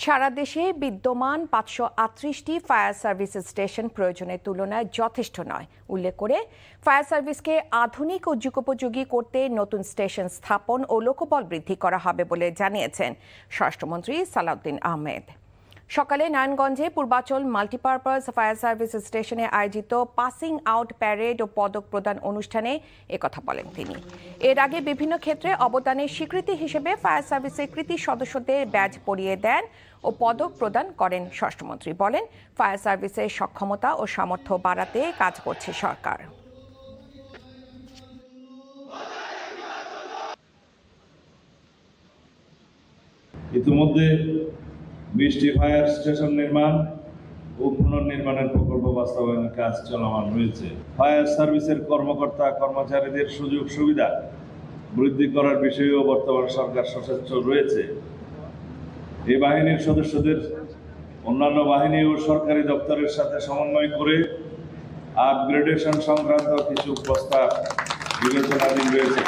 সারা দেশে বিদ্যমান ৫৩৮টি fire service station প্রয়োজনের তুলনায় যথেষ্ট নয় উল্লেখ করে ফায়ার সার্ভিসকে আধুনিক ও যুগোপযোগী করতে নতুন স্টেশন স্থাপন ও লোকবল বৃদ্ধি করা হবে বলে জানিয়েছেন স্বরাষ্ট্রমন্ত্রী সালাউদ্দিন আহমেদ। সকালে নারায়ণগঞ্জে পূর্বাচল মাল্টিপারপাস ফায়ার সার্ভিস স্টেশনে আয়োজিত পাসিং আউট প্যারেড ও পদক প্রদান অনুষ্ঠানে একথা বলেন তিনি। এর আগে বিভিন্ন ক্ষেত্রে অবদানের স্বীকৃতি হিসেবে ফায়ার সার্ভিসের কৃতি সদস্যদের ব্যাজ পরিয়ে দেন ও পদক প্রদান করেন। স্বরাষ্ট্রমন্ত্রী বলেন, ফায়ার সার্ভিসের সক্ষমতা ও সামর্থ্য বাড়াতে কাজ করছে সরকার। ইতিমধ্যে 20টি ফায়ার স্টেশন নির্মাণ ও পুনর্নির্মাণের প্রকল্প বাস্তবায়নের কাজ চলমান রয়েছে। ফায়ার সার্ভিসের কর্মকর্তা কর্মচারীদের সুযোগ সুবিধা বৃদ্ধি করার বিষয়েও বর্তমান সরকার সচেষ্ট রয়েছে। এই বাহিনীর সদস্যদের অন্যান্য বাহিনী ও সরকারি দপ্তরের সাথে সমন্বয় করে আপগ্রেডেশন সংক্রান্ত কিছু প্রস্তাব বিবেচনাধীন রয়েছে।